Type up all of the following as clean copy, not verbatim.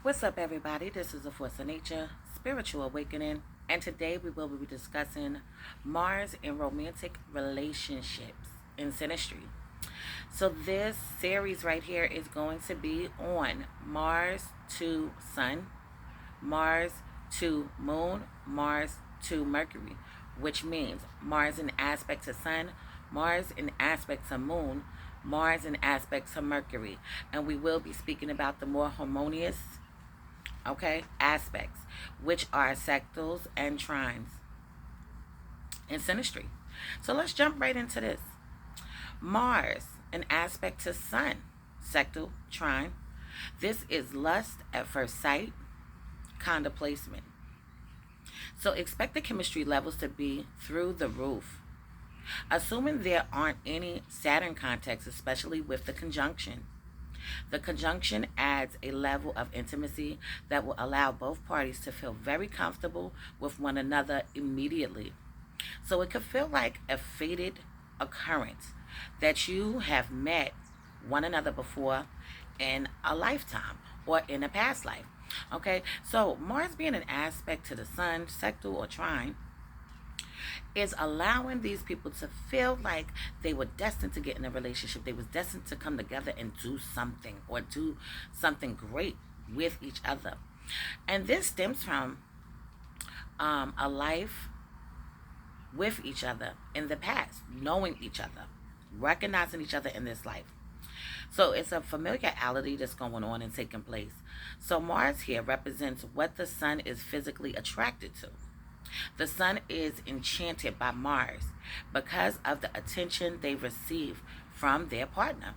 What's up, everybody? This is a Force of Nature Spiritual Awakening, and today we will be discussing Mars in romantic relationships in Synastry. So, this series right here is going to be on Mars to Sun, Mars to Moon, Mars to Mercury, which means Mars in aspect to Sun, Mars in aspect to Moon, Mars in aspect to Mercury. And we will be speaking about the more harmonious, aspects, which are sectals and trines in synastry. So let's jump right into this. Mars, an aspect to Sun, sectal, trine. This is lust at first sight, conda placement. So expect the chemistry levels to be through the roof. Assuming there aren't any Saturn contacts, especially with the conjunction. The conjunction adds a level of intimacy that will allow both parties to feel very comfortable with one another immediately. So it could feel like a fated occurrence that you have met one another before in a lifetime or in a past life. Okay, so Mars being an aspect to the Sun, sectal or trine, is allowing these people to feel like they were destined to get in a relationship. They was destined to come together and do something or do something great with each other. And this stems from a life with each other in the past, knowing each other, recognizing each other in this life. So it's a familiarity that's going on and taking place. So Mars here represents what the Sun is physically attracted to. The Sun is enchanted by Mars because of the attention they receive from their partner.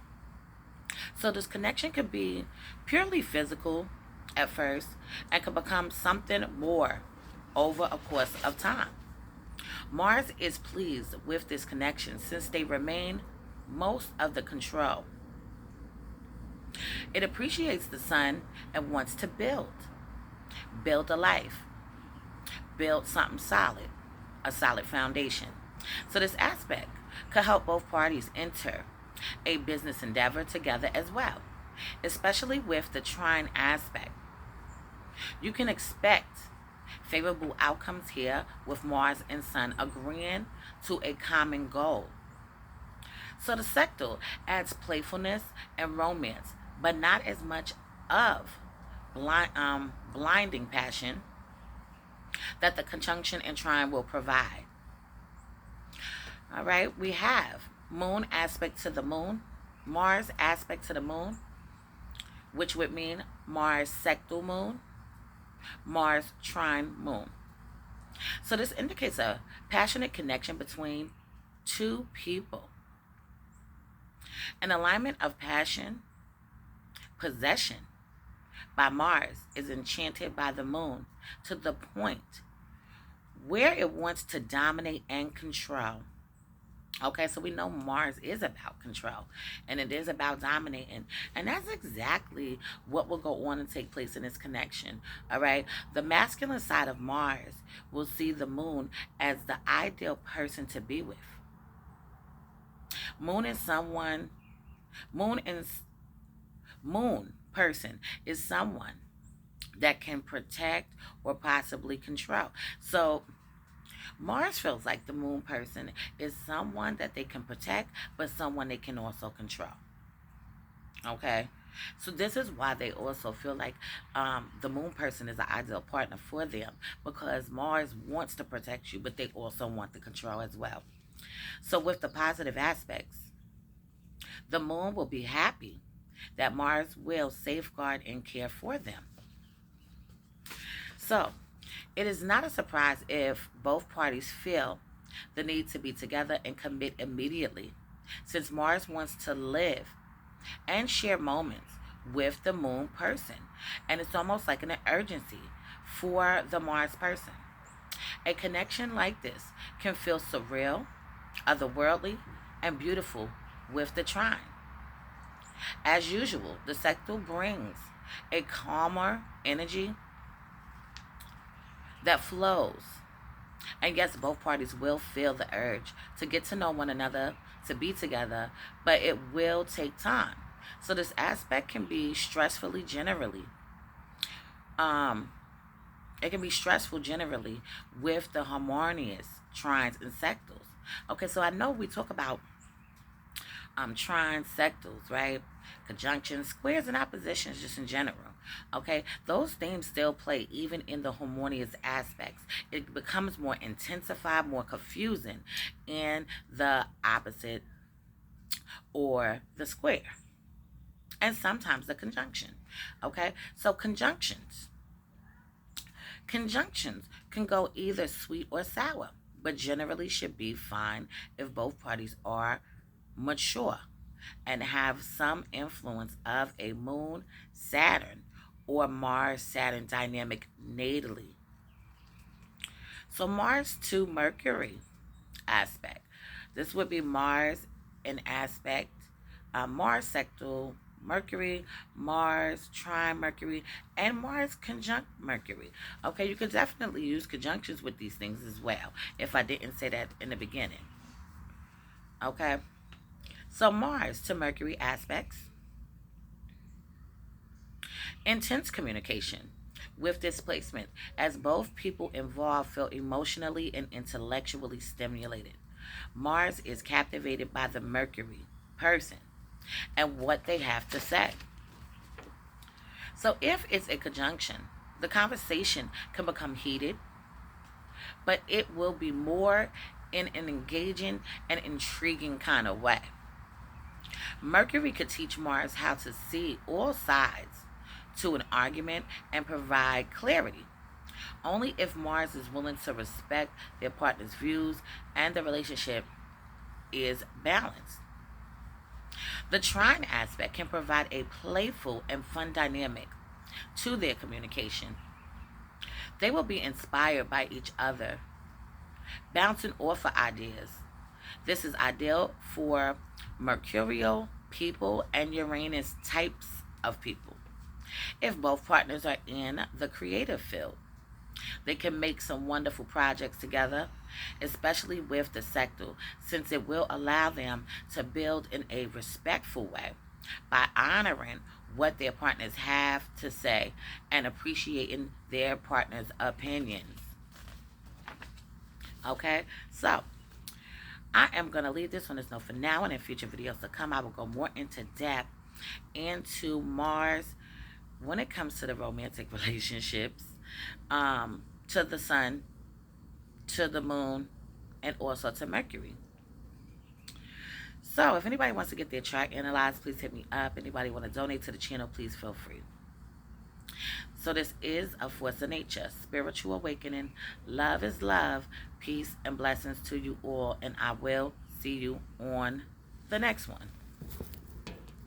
So this connection could be purely physical at first and could become something more over a course of time. Mars is pleased with this connection since they remain most of the control. It appreciates the Sun and wants to build a life, build something solid, a solid foundation. So this aspect could help both parties enter a business endeavor together as well, especially with the trine aspect. You can expect favorable outcomes here with Mars and Sun agreeing to a common goal. So the sectal adds playfulness and romance, but not as much of blinding passion that the conjunction and trine will provide. All right, we have Moon aspect to the Moon, Mars aspect to the Moon, which would mean Mars sectal Moon, Mars trine Moon. So this indicates a passionate connection between two people. An alignment of passion, possession by Mars is enchanted by the Moon to the point where it wants to dominate and control. Okay, so we know Mars is about control and it is about dominating. And that's exactly what will go on and take place in this connection. All right, the masculine side of Mars will see the Moon as the ideal person to be with. Moon is someone, Moon and Moon person is someone that can protect or possibly control. So Mars feels like the Moon person is someone that they can protect, but someone they can also control. Okay? So this is why they also feel like the Moon person is the ideal partner for them, because Mars wants to protect you, but they also want the control as well. So with the positive aspects, the Moon will be happy that Mars will safeguard and care for them. So it is not a surprise if both parties feel the need to be together and commit immediately, since Mars wants to live and share moments with the Moon person. And it's almost like an urgency for the Mars person. A connection like this can feel surreal, otherworldly, and beautiful with the trine. As usual, the sectal brings a calmer energy that flows. And yes, both parties will feel the urge to get to know one another, to be together, but it will take time. So this aspect can be stressfully generally, Um, it can be stressful generally with the harmonious trines and sectals. Okay, so I know we talk about trines, sectals, right? Conjunctions, squares, and oppositions just in general. Okay, those themes still play even in the harmonious aspects. It becomes more intensified, more confusing in the opposite or the square, and sometimes the conjunction. Okay, so conjunctions can go either sweet or sour, but generally should be fine if both parties are mature and have some influence of a moon Saturn or Mars Saturn dynamic natally. So Mars to Mercury aspect. This would be Mars in aspect, Mars sectal Mercury, Mars trine Mercury, and Mars conjunct Mercury. Okay, you could definitely use conjunctions with these things as well, if I didn't say that in the beginning. Okay, so Mars to Mercury aspects. Intense communication with displacement, as both people involved feel emotionally and intellectually stimulated. Mars is captivated by the Mercury person and what they have to say. So if it's a conjunction, the conversation can become heated, but it will be more in an engaging and intriguing kind of way. Mercury could teach Mars how to see all sides to an argument and provide clarity. Only if Mars is willing to respect their partner's views and the relationship is balanced. The trine aspect can provide a playful and fun dynamic to their communication. They will be inspired by each other, bouncing off of ideas. This is ideal for Mercurial people and Uranus types of people. If both partners are in the creative field, they can make some wonderful projects together, especially with the sectal, since it will allow them to build in a respectful way by honoring what their partners have to say and appreciating their partner's opinions. Okay, so I am going to leave this on this note for now, and in future videos to come, I will go more into depth into Mars when it comes to the romantic relationships, to the sun, to the moon, and also to Mercury. So if anybody wants to get their chart analyzed, please hit me up. Anybody want to donate to the channel, please feel free. So this is a force of nature, spiritual awakening. Love is love. Peace and blessings to you all, and I will see you on the next one.